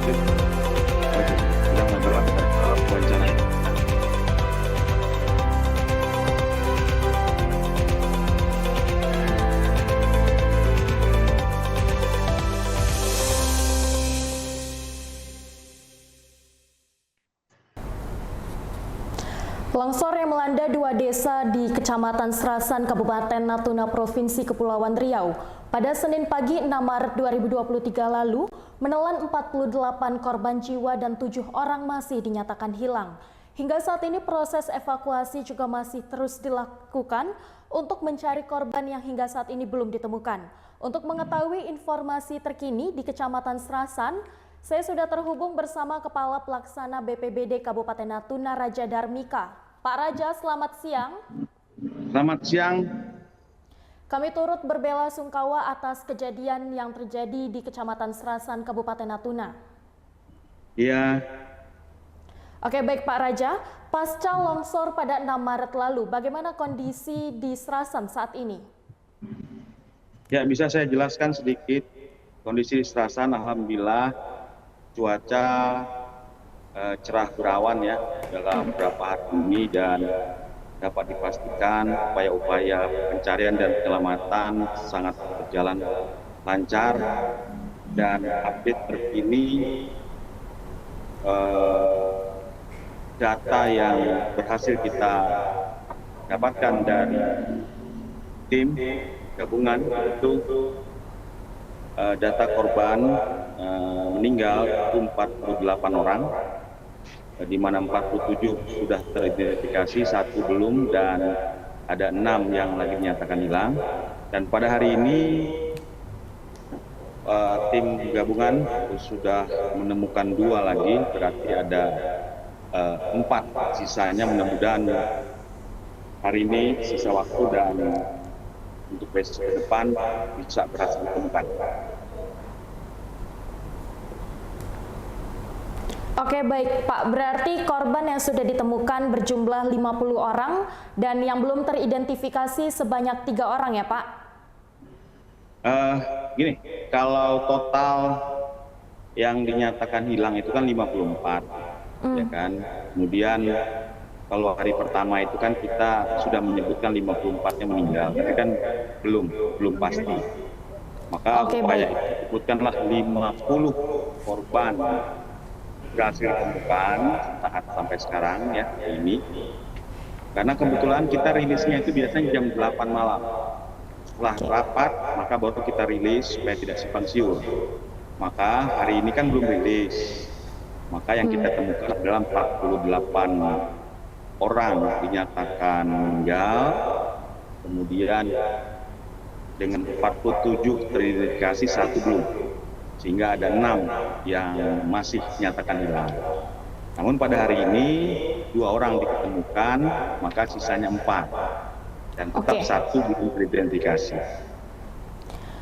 Oke, sudah melakukan wawancara. Longsor yang melanda dua desa di Kecamatan Serasan, Kabupaten Natuna, Provinsi Kepulauan Riau pada Senin pagi 6 Maret 2023 lalu menelan 48 korban jiwa dan 7 orang masih dinyatakan hilang. Hingga saat ini proses evakuasi juga masih terus dilakukan untuk mencari korban yang hingga saat ini belum ditemukan. Untuk mengetahui informasi terkini di Kecamatan Serasan, saya sudah terhubung bersama Kepala Pelaksana BPBD Kabupaten Natuna, Raja Darmika. Pak Raja, selamat siang. Selamat siang. Kami turut berbelasungkawa atas kejadian yang terjadi di Kecamatan Serasan, Kabupaten Natuna. Iya. Oke, baik Pak Raja. Pasca longsor pada 6 Maret lalu, bagaimana kondisi di Serasan saat ini? Ya, bisa saya jelaskan sedikit. Kondisi di Serasan, alhamdulillah cuaca cerah berawan ya dalam beberapa hari ini, dan dapat dipastikan upaya-upaya pencarian dan penyelamatan sangat berjalan lancar. Dan update terkini data yang berhasil kita dapatkan dari tim gabungan itu data korban meninggal itu 48 orang, di mana 47 sudah teridentifikasi, 1 belum, dan ada 6 yang lagi dinyatakan hilang. Dan pada hari ini tim gabungan sudah menemukan 2 lagi, berarti ada 4 sisanya. Mudah-mudahan hari ini sisa waktu dan untuk besok ke depan bisa berhasil ditemukan. Oke, baik Pak, berarti korban yang sudah ditemukan berjumlah 50 orang dan yang belum teridentifikasi sebanyak 3 orang ya Pak? Gini, kalau total yang dinyatakan hilang itu kan 54, ya kan. Kemudian kalau hari pertama itu kan kita sudah menyebutkan 54 yang meninggal, tapi kan belum pasti. Maka upaya itu disebutkanlah 50 korban berhasil ditemukan saat sampai sekarang ya ini. Karena kebetulan kita rilisnya itu biasanya jam 8 malam. Setelah rapat maka baru kita rilis supaya tidak simpang siur. Maka hari ini kan belum rilis. Maka yang kita temukan adalah 48 orang dinyatakan meninggal. Kemudian dengan 47 teridentifikasi, 1 belum. Sehingga ada 6 yang masih dinyatakan hilang. Namun pada hari ini 2 orang ditemukan, maka sisanya 4. Dan tetap 1 belum teridentifikasi.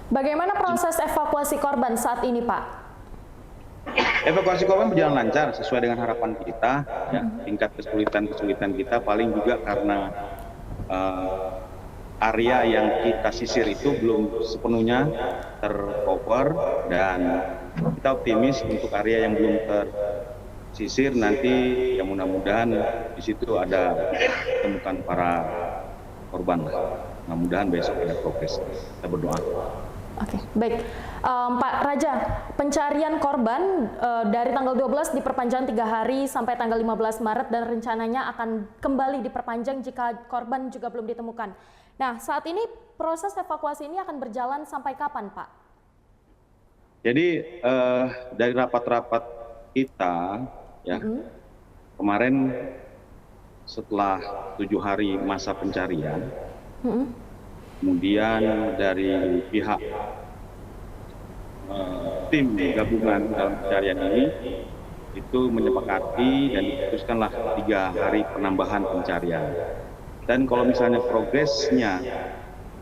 Bagaimana proses evakuasi korban saat ini, Pak? Evakuasi korban berjalan lancar sesuai dengan harapan kita. Ya, tingkat kesulitan kita paling juga karena area yang kita sisir itu belum sepenuhnya tercover, dan kita optimis untuk area yang belum tersisir nanti yang mudah-mudahan di situ ada temukan para korban lah. Mudah-mudahan besok ada progres. Kita berdoa. Oke, baik. Pak Raja, pencarian korban dari tanggal 12 diperpanjang 3 hari sampai tanggal 15 Maret dan rencananya akan kembali diperpanjang jika korban juga belum ditemukan. Nah, saat ini proses evakuasi ini akan berjalan sampai kapan, Pak? Jadi dari rapat-rapat kita, ya kemarin setelah 7 hari masa pencarian, kemudian dari pihak tim gabungan dalam pencarian ini itu menyepakati dan diputuskanlah 3 hari penambahan pencarian. Dan kalau misalnya progresnya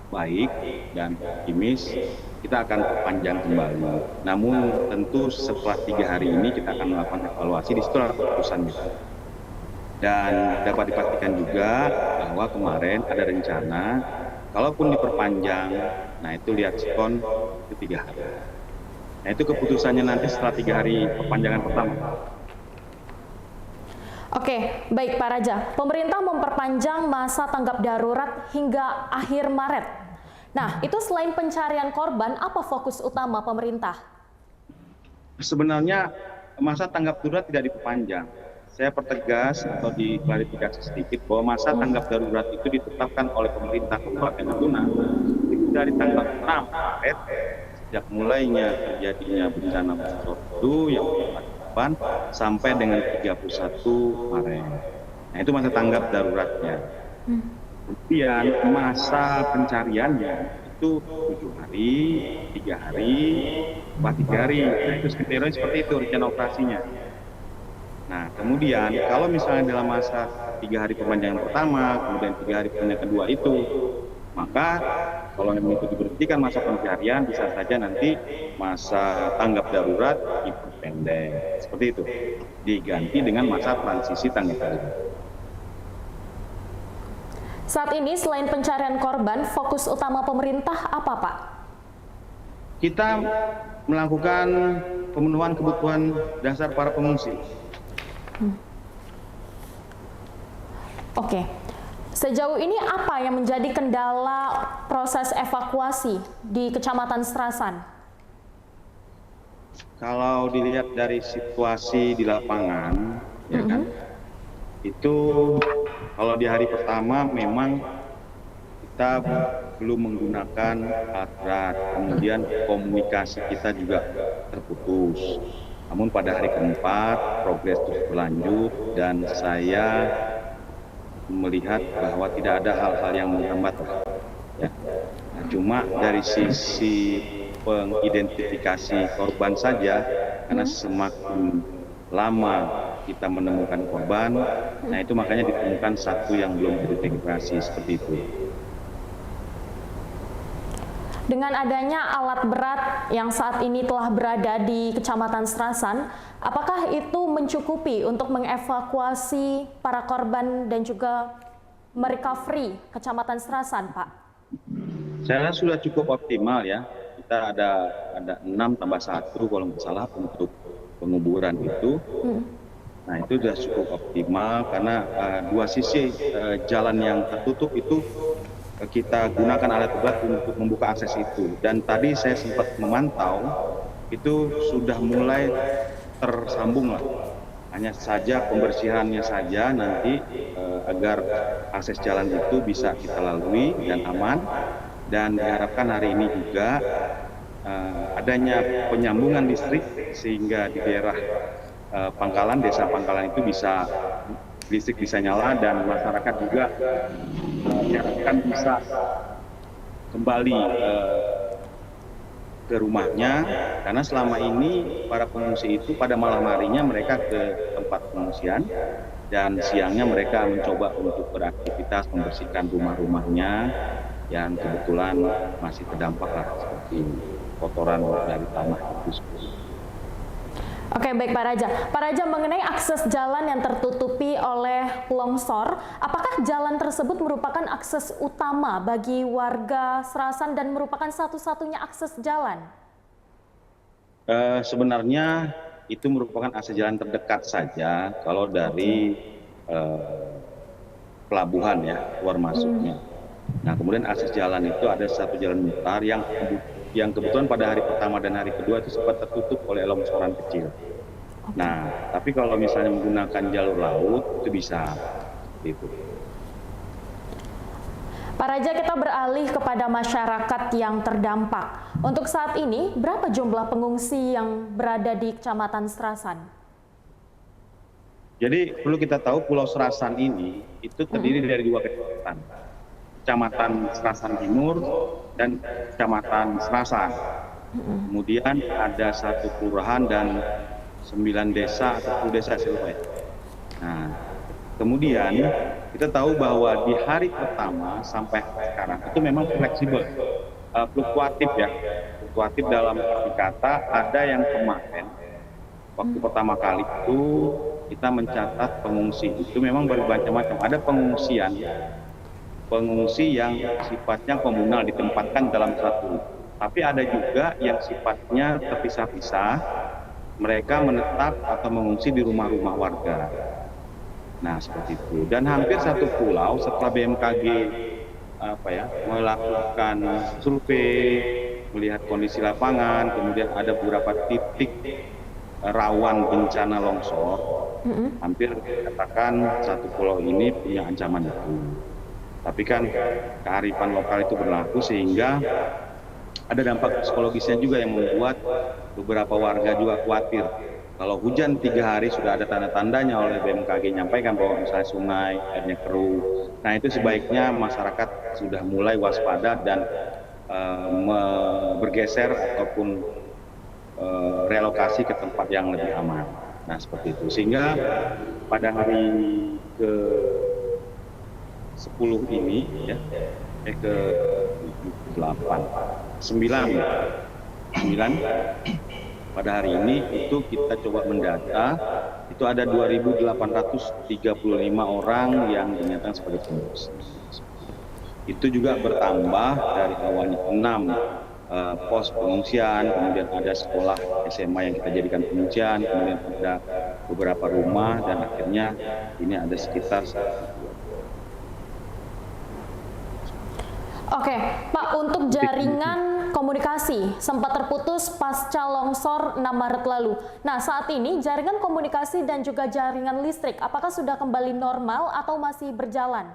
baik dan optimis, kita akan perpanjang kembali. Namun tentu setelah 3 hari ini kita akan melakukan evaluasi, di situ keputusan kita. Dan dapat dipastikan juga bahwa kemarin ada rencana, kalaupun diperpanjang, nah itu lihat skon itu 3 hari. Nah itu keputusannya nanti setelah 3 hari perpanjangan pertama. Oke, baik Pak Raja. Pemerintah memperpanjang masa tanggap darurat hingga akhir Maret. Nah, itu selain pencarian korban, apa fokus utama pemerintah? Sebenarnya masa tanggap darurat tidak diperpanjang. Saya pertegas atau diklarifikasi sedikit bahwa masa tanggap darurat itu ditetapkan oleh pemerintah Kabupaten Natuna dari tanggal 6 Maret sejak mulainya terjadinya bencana longsor itu yang korban sampai dengan 31 Maret. Nah itu masa tanggap daruratnya. Kemudian masa pencariannya itu 7 hari, 3 hari, 3 hari. Nah itu kriteria seperti itu rencana operasinya. Nah kemudian kalau misalnya dalam masa 3 hari perpanjangan pertama, kemudian 3 hari perpanjangan kedua itu, maka kalau memang itu diberhentikan masa pencarian, bisa saja nanti masa tanggap darurat diperpendek. Seperti itu, diganti dengan masa transisi tanggap darurat. Saat ini selain pencarian korban, fokus utama pemerintah apa Pak? Kita melakukan pemenuhan kebutuhan dasar para pengungsi. Oke, sejauh ini apa yang menjadi kendala proses evakuasi di Kecamatan Serasan? Kalau dilihat dari situasi di lapangan, ya kan, itu kalau di hari pertama memang kita belum menggunakan alat berat, kemudian komunikasi kita juga terputus. Namun pada hari keempat progres terus berlanjut dan saya melihat bahwa tidak ada hal-hal yang menghambat. Ya. Nah, cuma dari sisi pengidentifikasi korban saja, karena semakin lama kita menemukan korban, nah itu makanya ditemukan satu yang belum teridentifikasi seperti itu. Dengan adanya alat berat yang saat ini telah berada di Kecamatan Serasan, apakah itu mencukupi untuk mengevakuasi para korban dan juga merecovery Kecamatan Serasan, Pak? Saya sudah cukup optimal ya. Kita ada 6 tambah 1 kalau nggak salah untuk penguburan itu. Nah itu sudah cukup optimal karena dua sisi jalan yang tertutup itu kita gunakan alat berat untuk membuka akses itu. Dan tadi saya sempat memantau, itu sudah mulai tersambung lah. Hanya saja pembersihannya saja nanti agar akses jalan itu bisa kita lalui dan aman. Dan diharapkan hari ini juga adanya penyambungan listrik sehingga di daerah Pangkalan, desa Pangkalan itu bisa listrik bisa nyala dan masyarakat juga diharapkan bisa kembali ke rumahnya, karena selama ini para pengungsi itu pada malam harinya mereka ke tempat pengungsian dan siangnya mereka mencoba untuk beraktivitas membersihkan rumah-rumahnya yang kebetulan masih terdampak lah seperti kotoran dari tanah itu. Oke, baik Pak Raja. Pak Raja, mengenai akses jalan yang tertutupi oleh longsor, apakah jalan tersebut merupakan akses utama bagi warga Serasan dan merupakan satu-satunya akses jalan? Sebenarnya itu merupakan akses jalan terdekat saja kalau dari pelabuhan ya, keluar masuknya. Nah, kemudian akses jalan itu ada satu jalan mutar yang kebetulan pada hari pertama dan hari kedua itu sempat tertutup oleh longsoran kecil. Nah, tapi kalau misalnya menggunakan jalur laut itu bisa itu. Pak Raja, kita beralih kepada masyarakat yang terdampak. Untuk saat ini, berapa jumlah pengungsi yang berada di Kecamatan Serasan? Jadi perlu kita tahu Pulau Serasan ini itu terdiri dari 2 kecamatan. Kecamatan Serasan Timur dan Kecamatan Serasan. Kemudian ada 1 kelurahan dan 9 desa atau 10 desa seluruhnya. Nah, kemudian kita tahu bahwa di hari pertama sampai sekarang itu memang fleksibel, fluktuatif ya. Fluktuatif dalam arti kata, ada yang kemarin waktu pertama kali itu kita mencatat pengungsi itu memang bermacam-macam. Ada pengungsi yang sifatnya komunal, ditempatkan dalam satu Tapi ada juga yang sifatnya terpisah-pisah, mereka menetap atau mengungsi di rumah-rumah warga. Nah, seperti itu. Dan hampir satu pulau setelah BMKG melakukan survei, melihat kondisi lapangan, kemudian ada beberapa titik rawan bencana longsor, hampir dikatakan satu pulau ini punya ancaman itu. Tapi kan kearifan lokal itu berlaku sehingga ada dampak psikologisnya juga yang membuat beberapa warga juga khawatir. Kalau hujan 3 hari sudah ada tanda-tandanya oleh BMKG nyampaikan bahwa misalnya sungai airnya keruh. Nah, itu sebaiknya masyarakat sudah mulai waspada dan bergeser ataupun relokasi ke tempat yang lebih aman. Nah, seperti itu. Sehingga pada hari ke-10 ini ke-9 pada hari ini itu kita coba mendata, itu ada 2.835 orang yang dinyatakan sebagai pengungsi. Itu juga bertambah dari awalnya 6 pos pengungsian, kemudian ada sekolah SMA yang kita jadikan pengungsian, kemudian ada beberapa rumah, dan akhirnya ini ada sekitar. Oke, Pak, untuk jaringan komunikasi sempat terputus pasca longsor 6 Maret lalu. Nah, saat ini jaringan komunikasi dan juga jaringan listrik, apakah sudah kembali normal atau masih berjalan?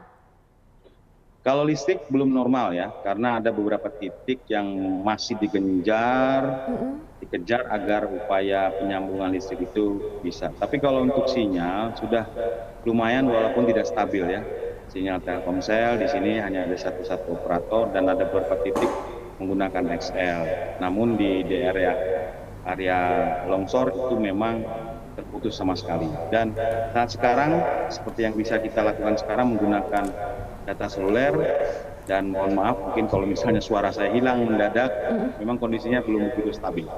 Kalau listrik belum normal ya, karena ada beberapa titik yang masih dikejar agar upaya penyambungan listrik itu bisa. Tapi kalau untuk sinyal sudah lumayan walaupun tidak stabil ya. Sinyal Telkomsel di sini hanya ada satu operator dan ada beberapa titik menggunakan XL. Namun di area longsor itu memang terputus sama sekali. Dan saat sekarang seperti yang bisa kita lakukan sekarang menggunakan data seluler, dan mohon maaf mungkin kalau misalnya suara saya hilang mendadak, memang kondisinya belum begitu stabil.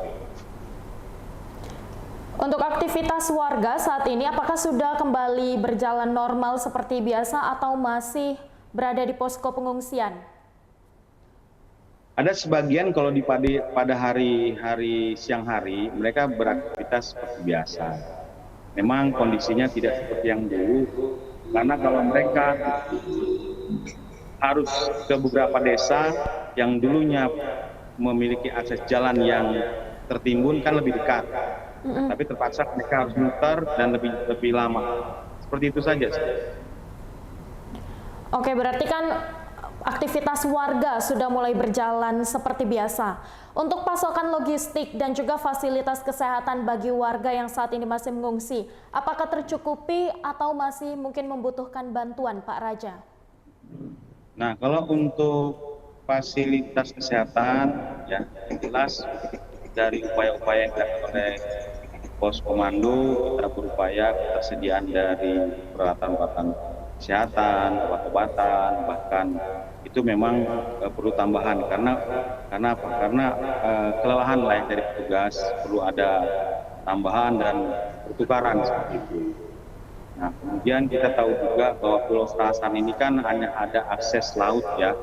Untuk aktivitas warga saat ini, apakah sudah kembali berjalan normal seperti biasa atau masih berada di posko pengungsian? Ada sebagian kalau pada hari siang hari, mereka beraktivitas seperti biasa. Memang kondisinya tidak seperti yang dulu, karena kalau mereka harus ke beberapa desa yang dulunya memiliki akses jalan yang tertimbun kan lebih dekat. Tapi terpaksa mereka harus muter dan lebih lama. Seperti itu saja. Oke, berarti kan aktivitas warga sudah mulai berjalan seperti biasa. Untuk pasokan logistik dan juga fasilitas kesehatan bagi warga yang saat ini masih mengungsi, apakah tercukupi atau masih mungkin membutuhkan bantuan, Pak Raja? Nah, kalau untuk fasilitas kesehatan, ya jelas dari upaya-upaya yang dilakukan oleh pos komando, kita berupaya ketersediaan dari peralatan-peralatan kesehatan, obat-obatan, bahkan itu memang perlu tambahan karena apa? Karena kelelahan lain dari petugas, perlu ada tambahan dan pertukaran seperti itu. Nah, kemudian kita tahu juga bahwa Pulau Serasan ini kan hanya ada akses laut ya.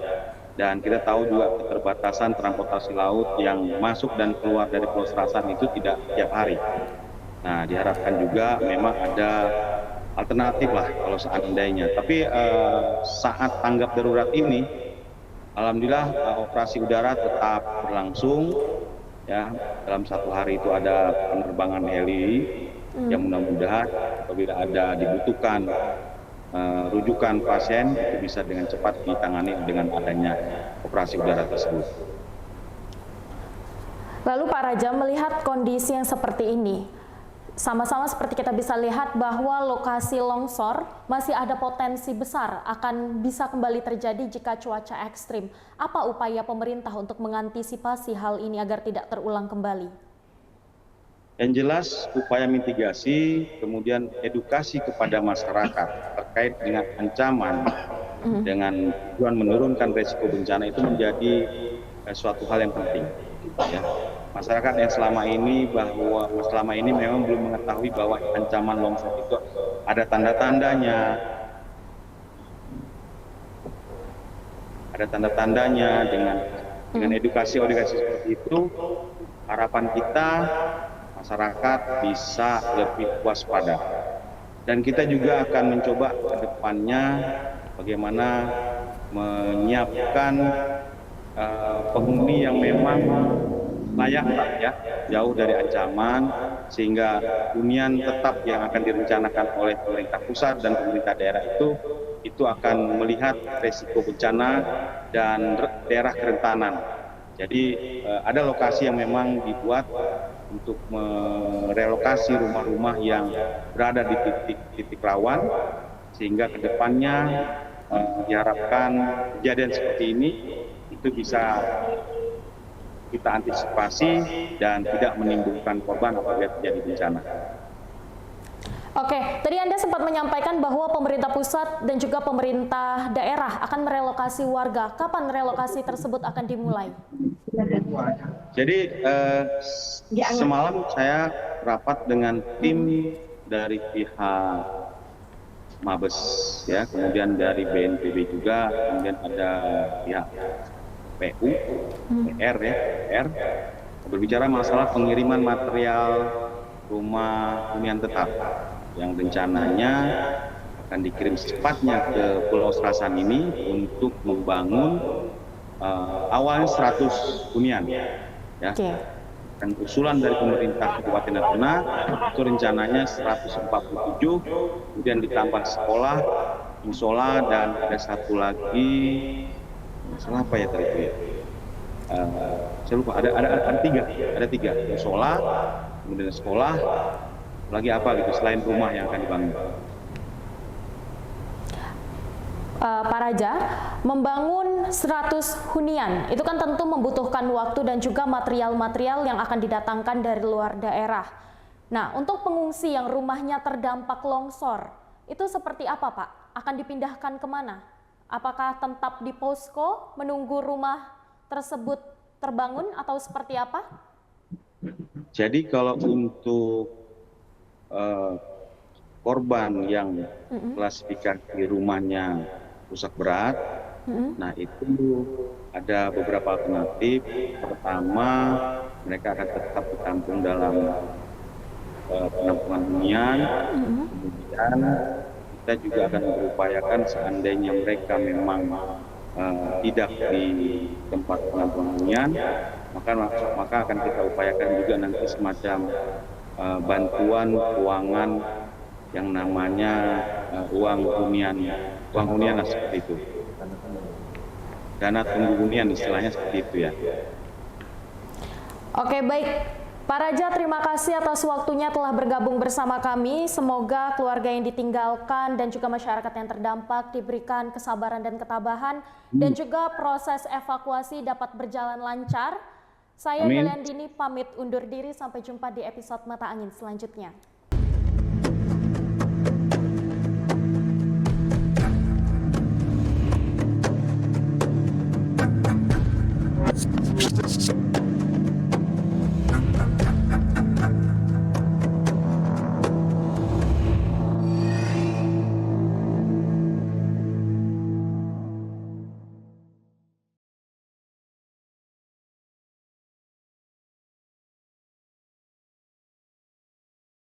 Dan kita tahu juga keterbatasan transportasi laut yang masuk dan keluar dari Pulau Serasan itu tidak tiap hari. Nah, diharapkan juga memang ada alternatif lah kalau seandainya. Tapi saat tanggap darurat ini, alhamdulillah operasi udara tetap berlangsung. Ya, dalam satu hari itu ada penerbangan heli yang mudah-mudahan apabila ada dibutuhkan rujukan pasien itu bisa dengan cepat ditangani dengan adanya operasi udara tersebut. Lalu Pak Raja, melihat kondisi yang seperti ini, sama-sama seperti kita bisa lihat bahwa lokasi longsor masih ada potensi besar akan bisa kembali terjadi jika cuaca ekstrim. Apa upaya pemerintah untuk mengantisipasi hal ini agar tidak terulang kembali? Yang jelas upaya mitigasi, kemudian edukasi kepada masyarakat terkait dengan ancaman dengan tujuan menurunkan risiko bencana itu menjadi suatu hal yang penting. Ya. Masyarakat yang selama ini memang belum mengetahui bahwa ancaman longsor itu ada tanda-tandanya dengan Dengan edukasi-edukasi seperti itu, harapan kita masyarakat bisa lebih waspada. Dan kita juga akan mencoba ke depannya bagaimana menyiapkan penghuni yang memang layak ya, jauh dari ancaman, sehingga hunian tetap yang akan direncanakan oleh pemerintah pusat dan pemerintah daerah itu akan melihat resiko bencana dan daerah kerentanan. Jadi ada lokasi yang memang dibuat untuk merelokasi rumah-rumah yang berada di titik rawan, sehingga ke depannya diharapkan kejadian seperti ini itu bisa kita antisipasi dan tidak menimbulkan korban apabila terjadi bencana. Oke, tadi Anda sempat menyampaikan bahwa pemerintah pusat dan juga pemerintah daerah akan merelokasi warga. Kapan relokasi tersebut akan dimulai? Jadi semalam saya rapat dengan tim dari pihak Mabes, ya, kemudian dari BNPB juga, kemudian ada pihak PU, PR ya, PR, berbicara masalah pengiriman material rumah hunian tetap yang rencananya akan dikirim secepatnya ke Pulau Serasan ini untuk membangun awalnya 100 hunian, ya. Dan usulan dari pemerintah Kabupaten Natuna itu rencananya 147, kemudian ditambah sekolah, musola, dan ada satu lagi. Masalah apa ya tadi itu ya? Saya lupa. Ada tiga. Musola, kemudian sekolah, lagi apa gitu selain rumah yang akan dibangun. Pak Raja, membangun 100 hunian itu kan tentu membutuhkan waktu dan juga material-material yang akan didatangkan dari luar daerah. Nah, untuk pengungsi yang rumahnya terdampak longsor, itu seperti apa Pak? Akan dipindahkan kemana? Apakah tetap di posko menunggu rumah tersebut terbangun atau seperti apa? Jadi kalau untuk korban yang klasifikasi rumahnya rusak berat, nah itu ada beberapa alternatif. Pertama, mereka akan tetap ditampung dalam penampungan hunian. Kemudian kita juga akan berupayakan seandainya mereka memang tidak di tempat penampungan hunian, maka akan kita upayakan juga nanti semacam bantuan keuangan yang namanya uang hunian lah, seperti itu. Dana tunggu hunian istilahnya seperti itu ya. Oke, baik. Pak Raja, terima kasih atas waktunya telah bergabung bersama kami. Semoga keluarga yang ditinggalkan dan juga masyarakat yang terdampak diberikan kesabaran dan ketabahan dan juga proses evakuasi dapat berjalan lancar. Saya Deliandini pamit undur diri, sampai jumpa di episode Mata Angin selanjutnya.